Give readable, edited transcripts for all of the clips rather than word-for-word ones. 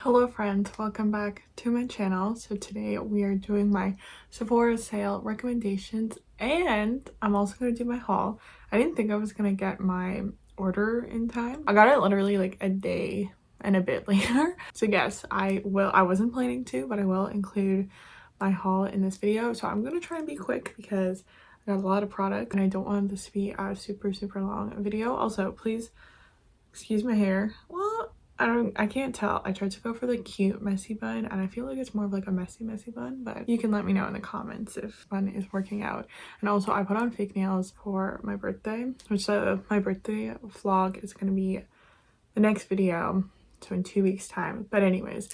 Hello friends, welcome back to my channel. So today we are doing my Sephora sale recommendations and I'm also going to do my haul. I didn't think I was going to get my order in time. I got it literally like a day and a bit later. So yes, I wasn't planning to, but I will include my haul in this video. So I'm going to try and be quick because I got a lot of product and I don't want this to be a super long video. Also, please excuse my hair. Well, I can't tell. I tried to go for the cute messy bun and I feel like it's more of like a messy bun, but you can let me know in the comments if bun is working out. And also I put on fake nails for my birthday, which my birthday vlog is going to be the next video, so in 2 weeks time. But anyways,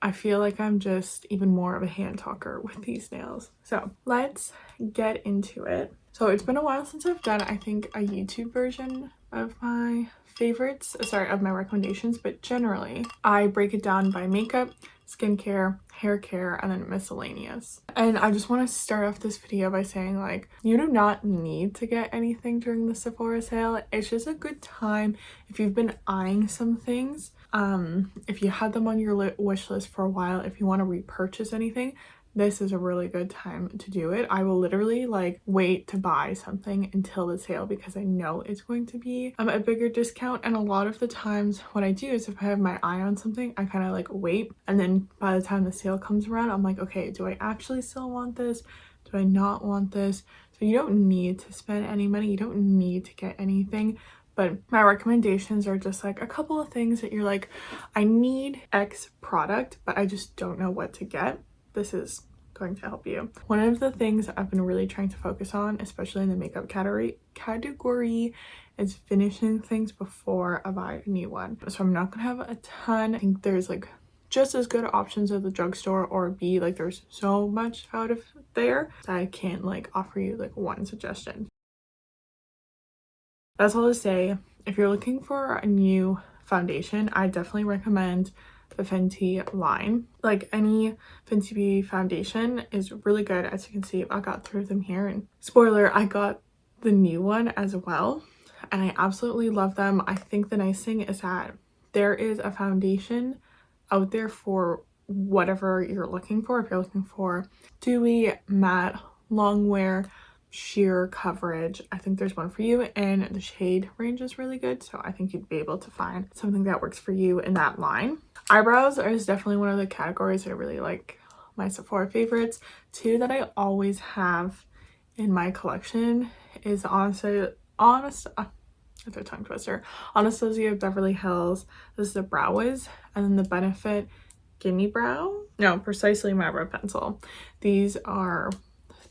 I feel like I'm just even more of a hand talker with these nails. So let's get into it. So it's been a while since I've done, I think, a YouTube version of my favorites, of my recommendations, but generally I break it down by makeup, skincare, hair care, and then miscellaneous. And I just want to start off this video by saying, like, you do not need to get anything during the Sephora sale. It's just a good time if you've been eyeing some things. If you had them on your wish list for a while, if you want to repurchase anything, this is a really good time to do it. I will literally like wait to buy something until the sale because I know it's going to be a bigger discount. And a lot of the times what I do is if I have my eye on something, I kind of like wait, and then by the time the sale comes around, I'm like, okay, do I actually still want this? Do I not want this? So you don't need to spend any money. You don't need to get anything. But my recommendations are just like a couple of things that you're like, I need X product, but I just don't know what to get. This is going to help you. One of the things I've been really trying to focus on, especially in the makeup category, is finishing things before I buy a new one. So I'm not gonna have a ton. I think there's like just as good options at the drugstore, or B, like there's so much out of there that I can't like offer you like one suggestion. That's all to say, if you're looking for a new foundation, I definitely recommend the Fenty line. Like, any Fenty Beauty foundation is really good. As you can see, I got 3 of them here, and spoiler, I got the new one as well, and I absolutely love them. I think the nice thing is that there is a foundation out there for whatever you're looking for. If you're looking for dewy, matte, long wear, sheer coverage, I think there's one for you, and the shade range is really good, so I think you'd be able to find something that works for you in that line. Eyebrows is definitely one of the categories that I really like. My Sephora favorites. 2 that I always have in my collection is Anastasia Beverly Hills. This is the Brow Wiz, and then the Benefit Gimme Brow. No, Precisely My Brow Pencil. These are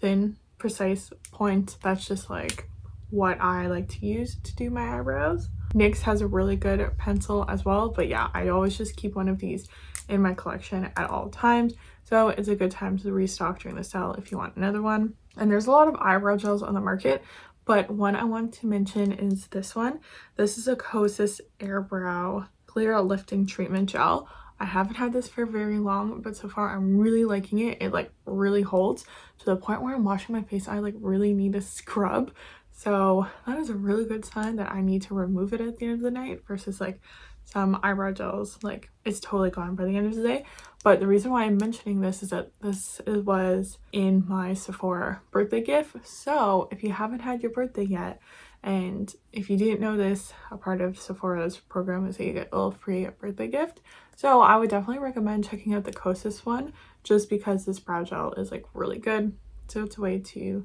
thin, precise point. That's just like what I like to use to do my eyebrows. NYX has a really good pencil as well, but yeah, I always just keep one of these in my collection at all times, so it's a good time to restock during the sale if you want another one. And there's a lot of eyebrow gels on the market, but one I want to mention is this one. This is a Kosas Airbrow Clear Lifting Treatment Gel. I haven't had this for very long, but so far I'm really liking it. It like really holds to the point where I'm washing my face, I like really need a scrub. So that is a really good sign that I need to remove it at the end of the night, versus like some eyebrow gels, like it's totally gone by the end of the day. But the reason why I'm mentioning this is that this was in my Sephora birthday gift. So if you haven't had your birthday yet, and if you didn't know this, a part of Sephora's program is that you get a little free birthday gift. So I would definitely recommend checking out the Kosas one, just because this brow gel is like really good. So it's a way to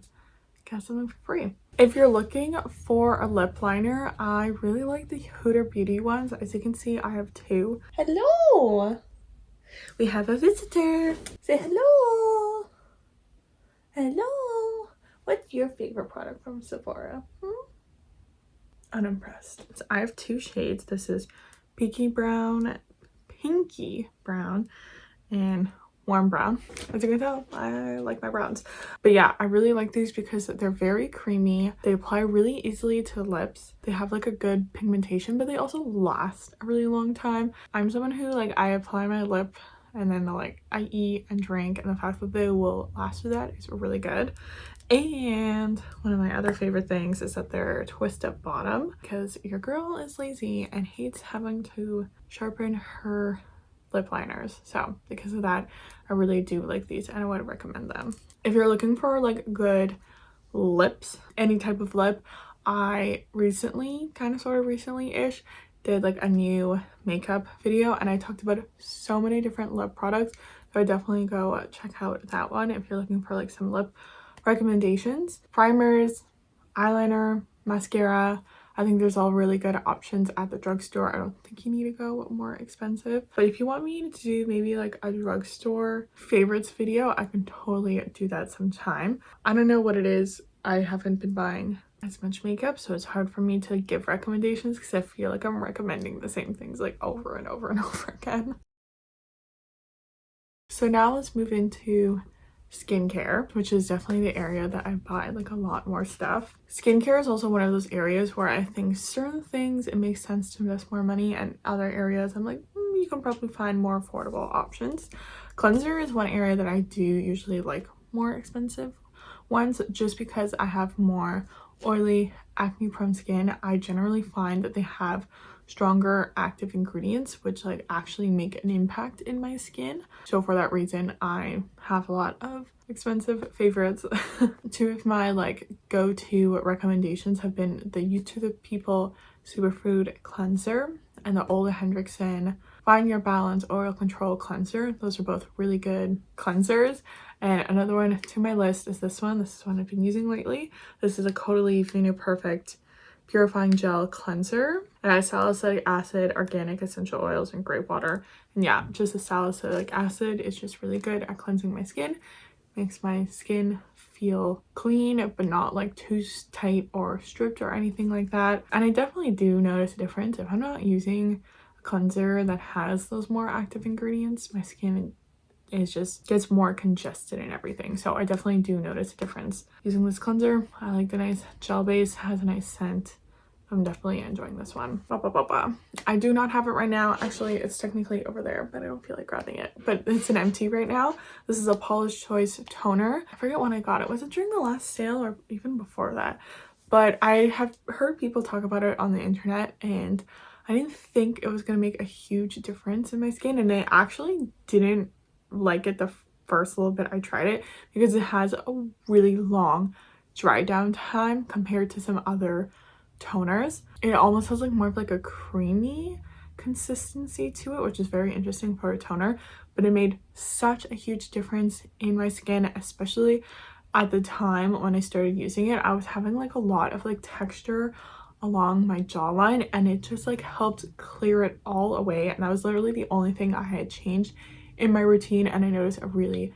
get something for free. If you're looking for a lip liner, I really like the Huda Beauty ones. As you can see, I have 2. Hello! We have a visitor. Say hello! Hello! What's your favorite product from Sephora? Unimpressed. So I have 2 shades. This is Pinky Brown, and Warm Brown. As you can tell, I like my browns. But yeah, I really like these because they're very creamy. They apply really easily to the lips. They have like a good pigmentation, but they also last a really long time. I'm someone who, like, I apply my lip and then like I eat and drink, and the fact that they will last through that is really good. And one of my other favorite things is that they're twist up bottom, because your girl is lazy and hates having to sharpen her lip liners. So because of that, I really do like these and I would recommend them. If you're looking for like good lips, any type of lip, I recently, kind of sort of recently-ish, did like a new makeup video and I talked about so many different lip products. So I definitely go check out that one if you're looking for like some lip recommendations. Primers, eyeliner, mascara. I think there's all really good options at the drugstore. I don't think you need to go more expensive. But if you want me to do maybe like a drugstore favorites video, I can totally do that sometime. I don't know what it is. I haven't been buying as much makeup, so it's hard for me to give recommendations because I feel like I'm recommending the same things like over and over and over again. So now let's move into skincare, which is definitely the area that I buy like a lot more stuff. Skincare is also one of those areas where I think certain things it makes sense to invest more money, and other areas I'm like, you can probably find more affordable options. Cleanser is one area that I do usually like more expensive ones just because I have more oily, acne prone skin. I generally find that they have stronger active ingredients which like actually make an impact in my skin. So for that reason, I have a lot of expensive favorites. Two of my like go-to recommendations have been the Youth to the People Superfood Cleanser and the Ole Hendrickson Find Your Balance Oil Control Cleanser. Those are both really good cleansers. And another one to my list is this one. This is one I've been using lately. This is a Caudalie Vino Perfect Purifying Gel Cleanser. It has salicylic acid, organic essential oils, and grape water. And yeah, just the salicylic acid is just really good at cleansing my skin. Makes my skin feel clean but not like too tight or stripped or anything like that. And I definitely do notice a difference if I'm not using a cleanser that has those more active ingredients. My skin is just gets more congested and everything, so I definitely do notice a difference using this cleanser. I like the nice gel base, has a nice scent. I'm definitely enjoying this one. I do not have it right now. Actually, it's technically over there, but I don't feel like grabbing it. But it's an empty right now. This is a Paula's Choice toner. I forget when I got it. Was it during the last sale or even before that? But I have heard people talk about it on the internet and I didn't think it was going to make a huge difference in my skin, and I actually didn't like it the first little bit I tried it because it has a really long dry down time compared to some other toners. It almost has like more of like a creamy consistency to it, which is very interesting for a toner, but it made such a huge difference in my skin, especially at the time when I started using it. I was having like a lot of like texture along my jawline and it just like helped clear it all away, and that was literally the only thing I had changed in my routine, and I noticed a really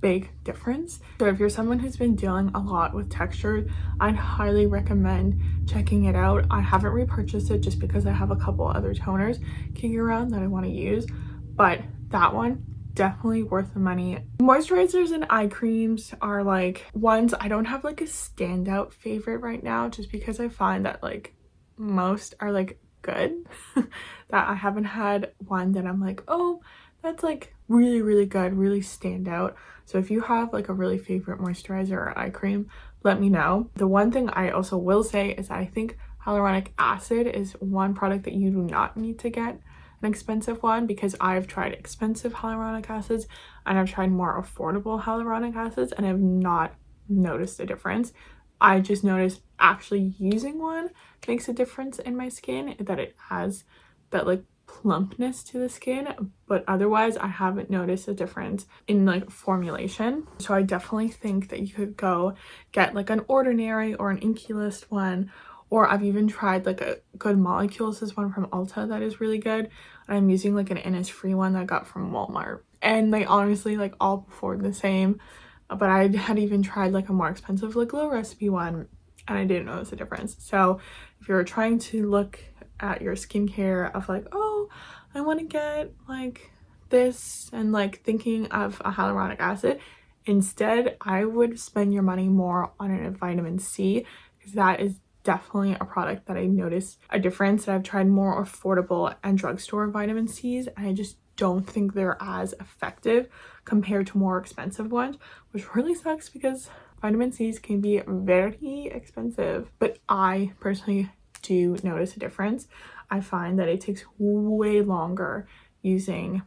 big difference. So if you're someone who's been dealing a lot with texture, I'd highly recommend checking it out. I haven't repurchased it just because I have a couple other toners kicking around that I want to use, but that one definitely worth the money. Moisturizers and eye creams are like ones I don't have like a standout favorite right now, just because I find that like most are like good. That I haven't had one that I'm like, oh, that's like really good, really stand out. So if you have like a really favorite moisturizer or eye cream, let me know. The one thing I also will say is that I think hyaluronic acid is one product that you do not need to get an expensive one, because I've tried expensive hyaluronic acids and I've tried more affordable hyaluronic acids and I've not noticed a difference. I just noticed actually using one makes a difference in my skin, that it has that like plumpness to the skin, but otherwise I haven't noticed a difference in like formulation. So I definitely think that you could go get like an Ordinary or an Inkey List one, or I've even tried like a Good Molecules. This one from Ulta that is really good, and I'm using like an Innisfree one that I got from Walmart, and they honestly like all perform the same. But I had even tried like a more expensive like Glow Recipe one and I didn't notice a difference. So if you're trying to look at your skincare of like, oh, I want to get like this, and like thinking of a hyaluronic acid, instead I would spend your money more on a vitamin C, because that is definitely a product that I noticed a difference. That I've tried more affordable and drugstore vitamin C's and I just don't think they're as effective compared to more expensive ones, which really sucks because vitamin C's can be very expensive. But I personally do notice a difference. I find that it takes way longer using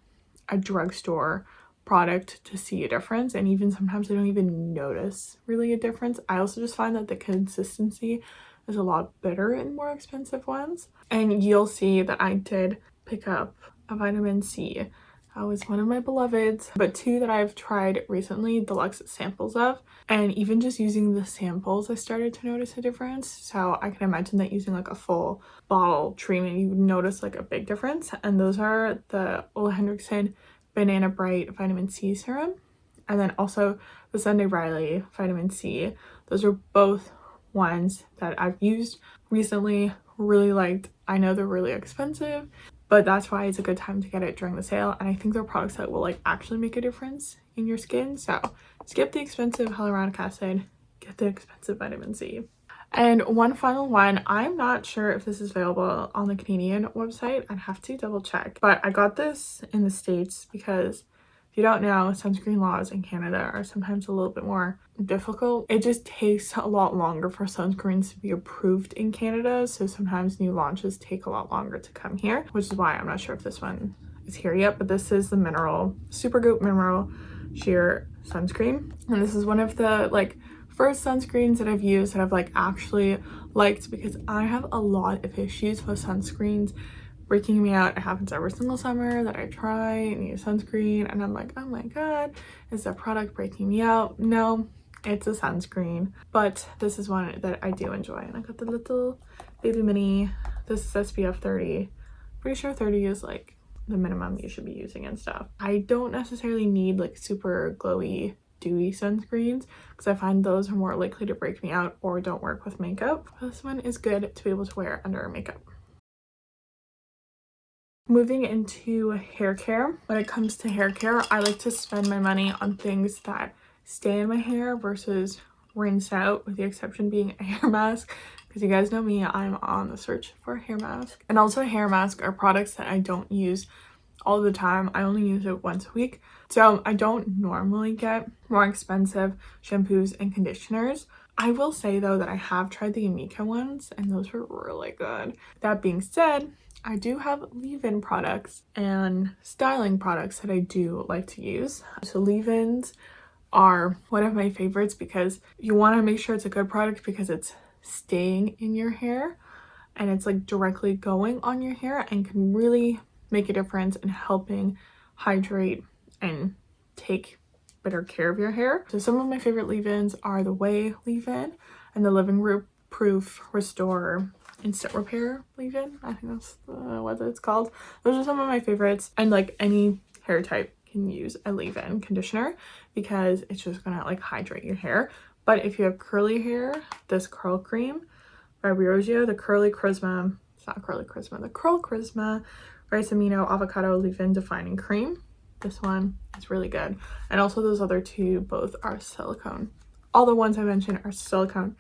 a drugstore product to see a difference, and even sometimes I don't even notice really a difference. I also just find that the consistency is a lot better in more expensive ones. And you'll see that I did pick up a vitamin C. That was one of my beloveds, but two that I've tried recently deluxe samples of, and even just using the samples I started to notice a difference. So I can imagine that using like a full bottle treatment you would notice like a big difference. And those are the Ole Henriksen Banana Bright Vitamin C Serum, and then also the Sunday Riley Vitamin C. Those are both ones that I've used recently, really liked. I know they're really expensive, but that's why it's a good time to get it during the sale, and I think they're products that will like actually make a difference in your skin. So skip the expensive hyaluronic acid, get the expensive vitamin C. And one final one, I'm not sure if this is available on the Canadian website. I'd have to double check, but I got this in the States because if you don't know, sunscreen laws in Canada are sometimes a little bit more difficult. It just takes a lot longer for sunscreens to be approved in Canada, so sometimes new launches take a lot longer to come here, which is why I'm not sure if this one is here yet. But this is the Supergoop Mineral Sheer Sunscreen, and this is one of the like first sunscreens that I've used that I've like actually liked, because I have a lot of issues with sunscreens breaking me out. It happens every single summer that I try and use sunscreen and I'm like, oh my god, is that product breaking me out? No, it's a sunscreen. But this is one that I do enjoy, and I got the little baby mini. This is SPF 30. Pretty sure 30 is like the minimum you should be using and stuff. I don't necessarily need like super glowy dewy sunscreens because I find those are more likely to break me out or don't work with makeup. This one is good to be able to wear under makeup. Moving into hair care. When it comes to hair care, I like to spend my money on things that stay in my hair versus rinse out, with the exception being a hair mask, because you guys know me, I'm on the search for a hair mask. And also hair masks are products that I don't use all the time. I only use it once a week, so I don't normally get more expensive shampoos and conditioners. I will say though that I have tried the Amika ones and those were really good. That being said, I do have leave-in products and styling products that I do like to use. So leave-ins are one of my favorites because you want to make sure it's a good product because it's staying in your hair and it's like directly going on your hair and can really make a difference in helping hydrate and take better care of your hair. So some of my favorite leave-ins are the Way leave-in and the Living Proof Restore Instant Repair leave-in. I think that's what it's called. Those are some of my favorites, and like any hair type can use a leave-in conditioner because it's just gonna like hydrate your hair. But if you have curly hair, this curl cream by Riogio, the Curl Charisma Rice Amino Avocado Leave-In Defining Cream. This one is really good. And also those other two, both are silicone. All the ones I mentioned are silicone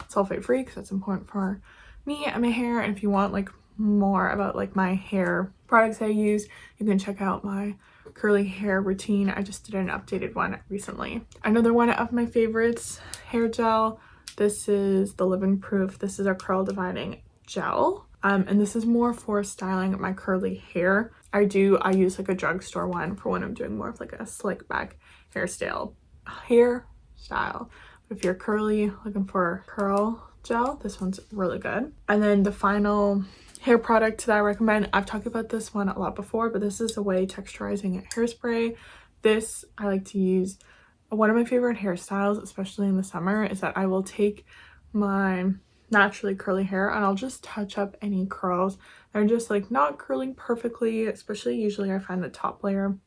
sulfate free because that's important for me and my hair. And if you want like more about like my hair products I use, you can check out my curly hair routine. I just did an updated one recently. Another one of my favorites, hair gel. This is the Living Proof. This is a curl dividing gel. And this is more for styling my curly hair. I use like a drugstore one for when I'm doing more of like a slick back hairstyle. But if you're curly, looking for curl gel, this one's really good. And then the final hair product that I recommend, I've talked about this one a lot before, but this is the Way Texturizing Hairspray. This I like to use. One of my favorite hairstyles, especially in the summer, is that I will take my naturally curly hair and I'll just touch up any curls that are just like not curling perfectly, especially usually I find the top layer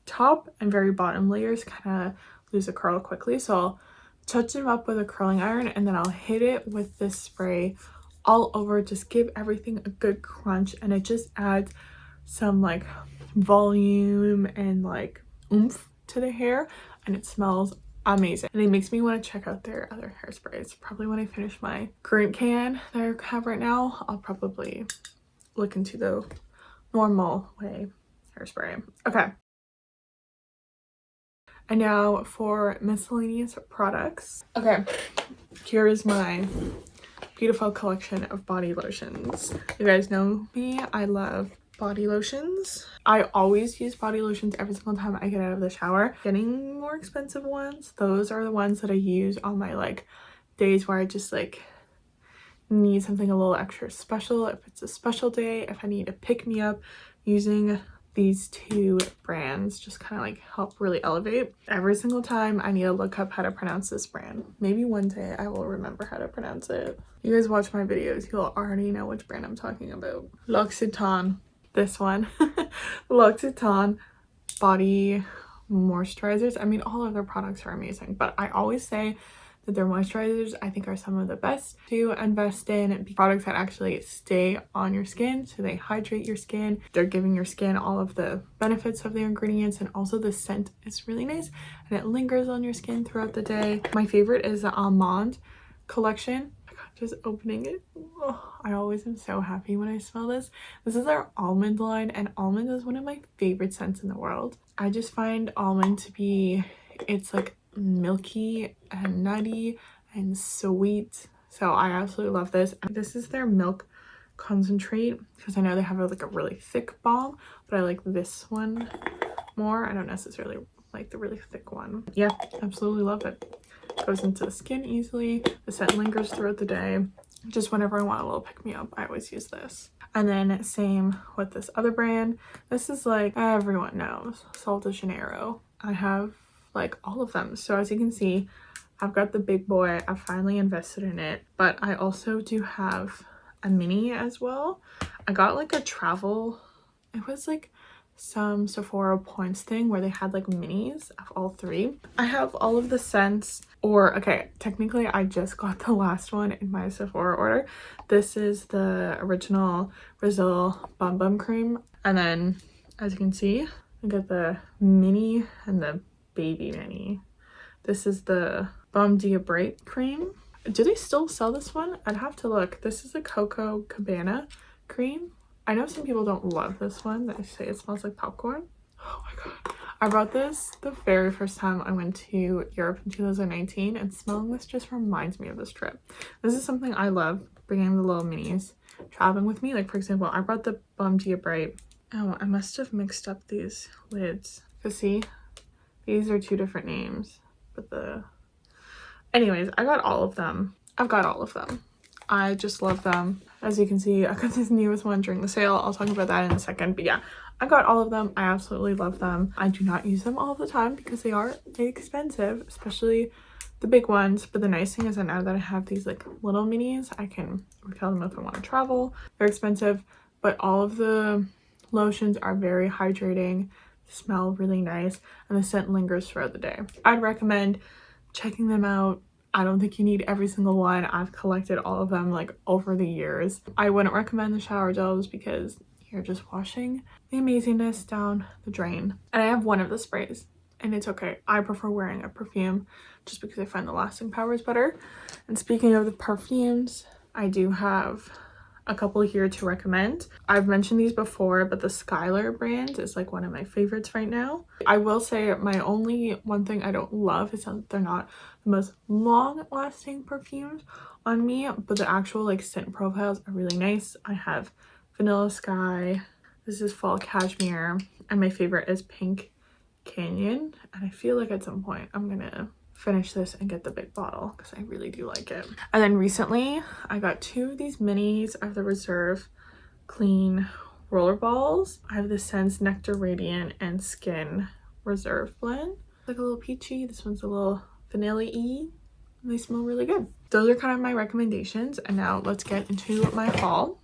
top and very bottom layers kind of lose a curl quickly. So I'll touch them up with a curling iron and then I'll hit it with this spray all over, just give everything a good crunch, and it just adds some like volume and like oomph to the hair, and it smells amazing. And it makes me want to check out their other hairsprays. Probably when I finish my current can that I have right now, I'll probably look into the normal Way hairspray. Okay. And now for miscellaneous products. Okay, here is my beautiful collection of body lotions. You guys know me, I love body lotions. I always use body lotions every single time I get out of the shower. Getting more expensive ones, those are the ones that I use on my like days where I just like need something a little extra special. If it's a special day, if I need to pick me up, using these two brands just kind of like help really elevate. Every single time I need to look up how to pronounce this brand. Maybe one day I will remember how to pronounce it. You guys watch my videos, you'll already know which brand I'm talking about. L'Occitane, this one. L'Occitane body moisturizers. I mean, all of their products are amazing, but I always say that their moisturizers I think are some of the best to invest in. Products that actually stay on your skin, so they hydrate your skin. They're giving your skin all of the benefits of their ingredients, and also the scent is really nice and it lingers on your skin throughout the day. My favorite is the Almond collection. Oh my God, just opening it. Oh, I always am so happy when I smell this. This is their almond line, and almond is one of my favorite scents in the world. I just find almond to be, it's like milky and nutty and sweet, so I absolutely love this. And this is their milk concentrate, because I know they have like a really thick balm, but I like this one more. I don't necessarily like the really thick one. Yeah, absolutely love it. Goes into the skin easily. The scent lingers throughout the day. Just whenever I want a little pick me up, I always use this. And then same with this other brand. This is like everyone knows, Sol de Janeiro. I have like all of them. So as you can see, I've got the big boy. I've finally invested in it, but I also do have a mini as well. I got like a travel, it was like some Sephora points thing where they had like minis of all three. I have all of the scents, or okay, technically I just got the last one in my Sephora order. This is the original Brazil Bum Bum Cream, and then as you can see, I got the mini and the baby mini. This is the Bum Dia Bright cream. Do they still sell this one? I'd have to look. This is the Coco Cabana cream. I know some people don't love this one. They say it smells like popcorn. Oh my God. I bought this the very first time I went to Europe in 2019, and smelling this just reminds me of this trip. This is something I love, bringing the little minis traveling with me. Like for example, I brought the Bum Dia Bright. Oh, I must have mixed up these lids. Cause see, these are two different names, but anyways, I got all of them. I've got all of them. I just love them. As you can see, I got this newest one during the sale. I'll talk about that in a second, but yeah, I got all of them. I absolutely love them. I do not use them all the time because they are expensive, especially the big ones. But the nice thing is that now that I have these like little minis, I can refill them if I want to travel. They're expensive, but all of the lotions are very hydrating, smell really nice, and the scent lingers throughout the day. I'd recommend checking them out. I don't think you need every single one. I've collected all of them like over the years. I wouldn't recommend the shower gels because you're just washing the amazingness down the drain. And I have one of the sprays, and it's okay. I prefer wearing a perfume just because I find the lasting power is better. And speaking of the perfumes, I do have a couple here to recommend. I've mentioned these before, but the Skylar brand is like one of my favorites right now. I will say my only one thing I don't love is that they're not the most long-lasting perfumes on me, but the actual like scent profiles are really nice. I have Vanilla Sky, this is Fall Cashmere, and my favorite is Pink Canyon. And I feel like at some point I'm gonna finish this and get the big bottle because I really do like it. And then recently I got two of these minis of the Reserve Clean roller balls. I have the scents Nectar Radiant and Skin Reserve blend. Like a little peachy. This one's a little vanilla-y. They smell really good. Those are kind of my recommendations, and now let's get into my haul.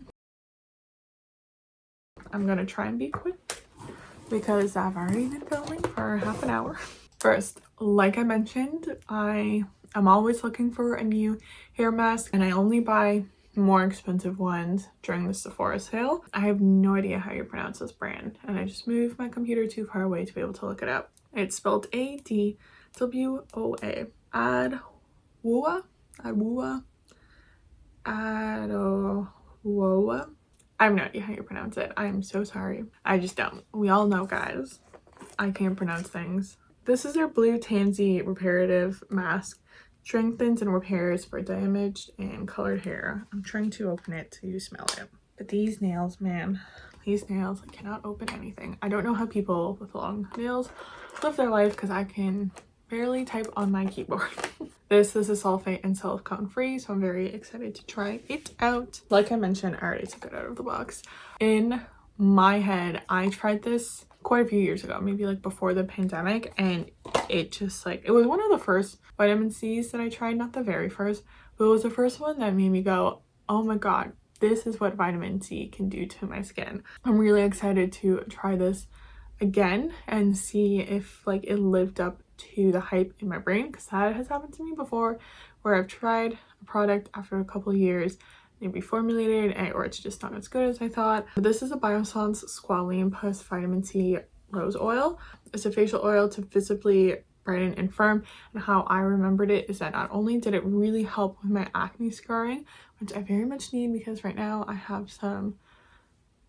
I'm gonna try and be quick because I've already been filming for half an hour. First, like I mentioned, I am always looking for a new hair mask, and I only buy more expensive ones during the Sephora sale. I have no idea how you pronounce this brand, and I just moved my computer too far away to be able to look it up. It's spelled Adwoa. Adwoa? Adwoa? I have no idea how you pronounce it. I am so sorry. I just don't. We all know, guys. I can't pronounce things. This is their Blue Tansy Reparative Mask. Strengthens and repairs for damaged and colored hair. I'm trying to open it to smell it. But these nails, man, these nails, I cannot open anything. I don't know how people with long nails live their life because I can barely type on my keyboard. This is a sulfate and silicone free, so I'm very excited to try it out. Like I mentioned, I already took it out of the box. In my head, I tried this quite a few years ago, maybe like before the pandemic, and it just like, it was one of the first vitamin C's that I tried, not the very first, but it was the first one that made me go, oh my god, this is what vitamin C can do to my skin. I'm really excited to try this again and see if like it lived up to the hype in my brain, because that has happened to me before where I've tried a product after a couple of years, maybe formulated or it's just not as good as I thought. This is a Biossance Squalene Plus Vitamin C Rose Oil. It's a facial oil to visibly brighten and firm, and how I remembered it is that not only did it really help with my acne scarring, which I very much need because right now I have some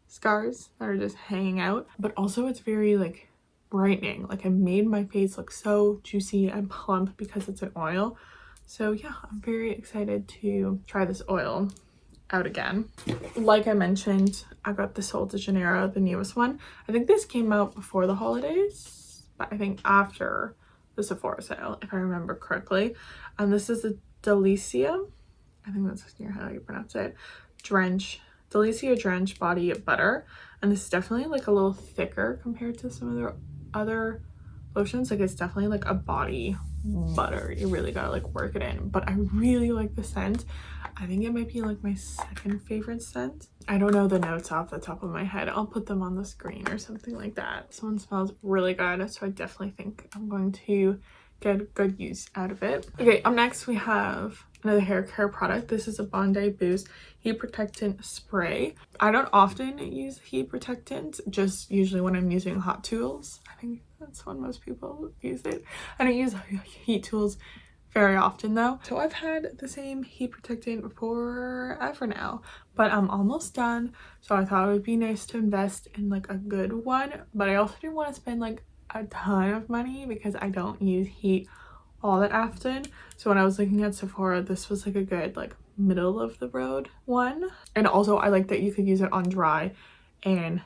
scars that are just hanging out, but also it's very like brightening. Like, it made my face look so juicy and plump because it's an oil. So yeah, I'm very excited to try this oil out again. Like I mentioned, I got the Sol de Janeiro, the newest one. I think this came out before the holidays, but I think after the Sephora sale, if I remember correctly. And this is the Delicia, I think that's how you pronounce it, Delicia Drench Body Butter. And this is definitely like a little thicker compared to some of the other lotions. Like, it's definitely like a body butter. You really gotta like work it in, but I really like the scent. I think it might be like my second favorite scent. I don't know the notes off the top of my head. I'll put them on the screen or something like that. This one smells really good, so I definitely think I'm going to get good use out of it. Okay, up next we have another hair care product. This is a Bondi Boost Heat Protectant Spray. I don't often use heat protectants, just usually when I'm using hot tools. I think that's when most people use it. I don't use heat tools very often though. So I've had the same heat protectant forever now, but I'm almost done. So I thought it would be nice to invest in like a good one, but I also didn't want to spend like a ton of money because I don't use heat all that often. So when I was looking at Sephora, this was like a good like middle of the road one. And also I like that you could use it on dry and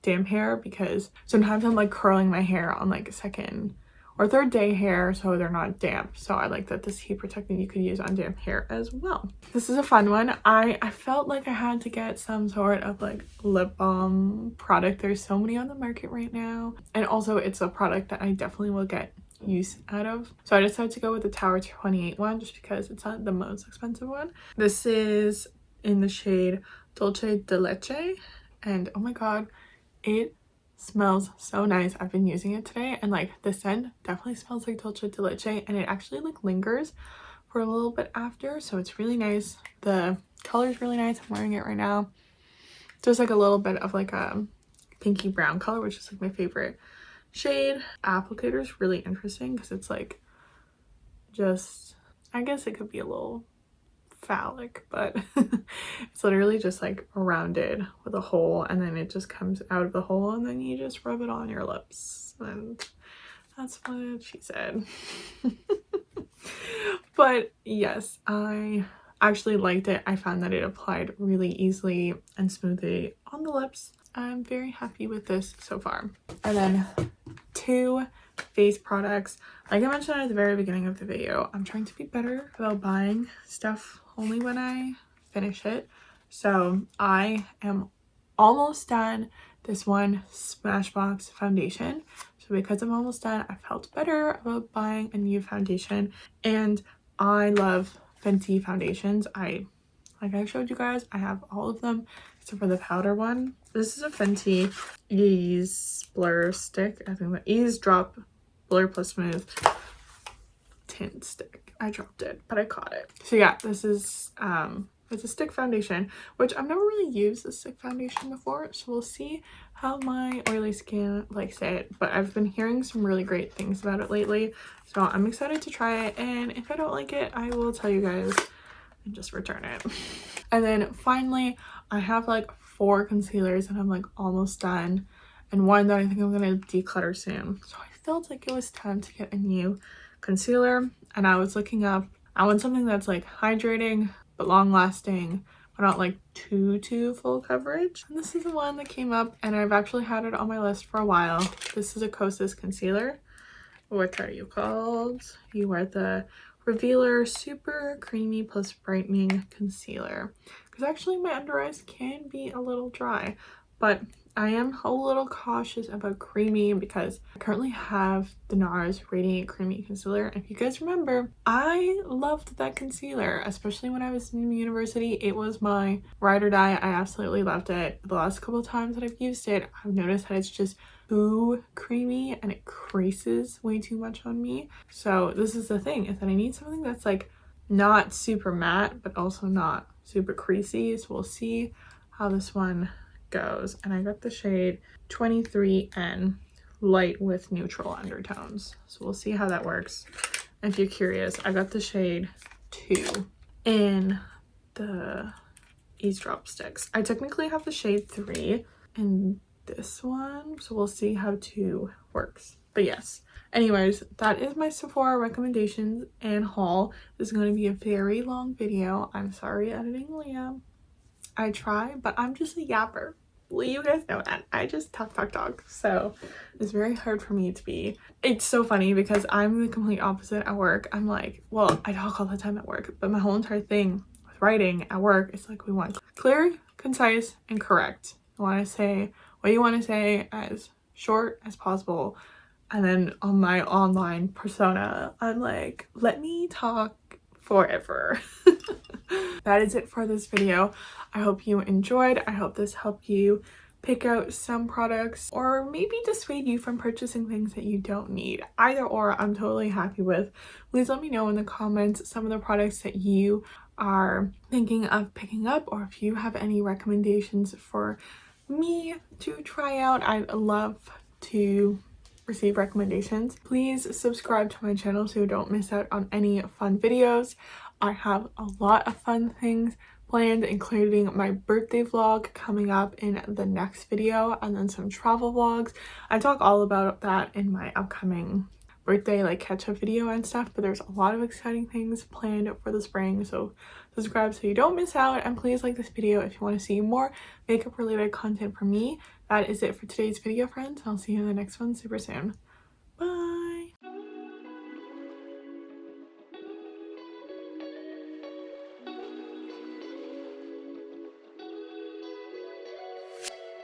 damp hair, because sometimes I'm like curling my hair on like second or third day hair, so they're not damp. So I like that this heat protectant you could use on damp hair as well. This is a fun one. I felt like I had to get some sort of like lip balm product. There's so many on the market right now, and also it's a product that I definitely will get use out of. So I decided to go with the Tower 28 one just because it's not the most expensive one. This is in the shade Dolce de Leche, and oh my god, it smells so nice. I've been using it today, and like the scent definitely smells like Dolce de Leche, and it actually like lingers for a little bit after, so it's really nice. The color is really nice. I'm wearing it right now. There's like a little bit of like a pinky brown color, which is like my favorite shade. Applicator is really interesting because it's like just, I guess it could be a little phallic, but it's literally just like rounded with a hole, and then it just comes out of the hole, and then you just rub it on your lips, and that's what she said. But yes, I actually liked it. I found that it applied really easily and smoothly on the lips. I'm very happy with this so far. And then two face products. Like I mentioned at the very beginning of the video, I'm trying to be better about buying stuff only when I finish it. So I am almost done this one Smashbox foundation. So because I'm almost done, I felt better about buying a new foundation. And I love Fenty foundations. Like I showed you guys, I have all of them except for the powder one. This is a Fenty Ease Blur Stick. I think the Ease Drop Blur Plus Smooth Tint Stick. I dropped it, but I caught it. So yeah, this is it's a stick foundation, which I've never really used a stick foundation before, so we'll see how my oily skin likes it. But I've been hearing some really great things about it lately, so I'm excited to try it, and if I don't like it, I will tell you guys and just return it. And then finally, I have like 4 concealers and I'm like almost done, and one that I think I'm gonna declutter soon. So I felt like it was time to get a new concealer, and I was looking up, I want something that's like hydrating but long lasting, but not like too full coverage. And this is the one that came up, and I've actually had it on my list for a while. This is a Kosas concealer. What are you called? You are the Revealer Super Creamy Plus Brightening Concealer. Because actually my under eyes can be a little dry, but I am a little cautious about creamy because I currently have the NARS Radiant Creamy Concealer. And if you guys remember, I loved that concealer, especially when I was in university. It was my ride or die. I absolutely loved it. The last couple of times that I've used it, I've noticed that it's just too creamy and it creases way too much on me. So this is the thing, is that I need something that's like not super matte but also not super creasy. So we'll see how this one goes. And I got the shade 23N, light with neutral undertones. So we'll see how that works. And if you're curious, I got the shade 2 in the Eavesdrop sticks. I technically have the shade 3 in this one, so we'll see how 2 works. But yes, anyways, that is my Sephora recommendations and haul. This is going to be a very long video. I'm sorry, editing Liam. I try, but I'm just a yapper. Well, you guys know that. I just talk. So it's very hard for me to be. It's so funny because I'm the complete opposite at work. I'm like, well, I talk all the time at work, but my whole entire thing with writing at work is like, we want clear, concise, and correct. I want to say what you want to say as short as possible. And then on my online persona, I'm like, let me talk forever. That is it for this video. I hope you enjoyed. I hope this helped you pick out some products or maybe dissuade you from purchasing things that you don't need. Either or, I'm totally happy with. Please let me know in the comments some of the products that you are thinking of picking up, or if you have any recommendations for me to try out. I'd love to receive recommendations. Please subscribe to my channel so you don't miss out on any fun videos. I have a lot of fun things planned, including my birthday vlog coming up in the next video, and then some travel vlogs. I talk all about that in my upcoming birthday like catch-up video and stuff, but there's a lot of exciting things planned for the spring, so subscribe so you don't miss out, and please like this video if you want to see more makeup related content from me. That is it for today's video, friends. I'll see you in the next one super soon. Bye.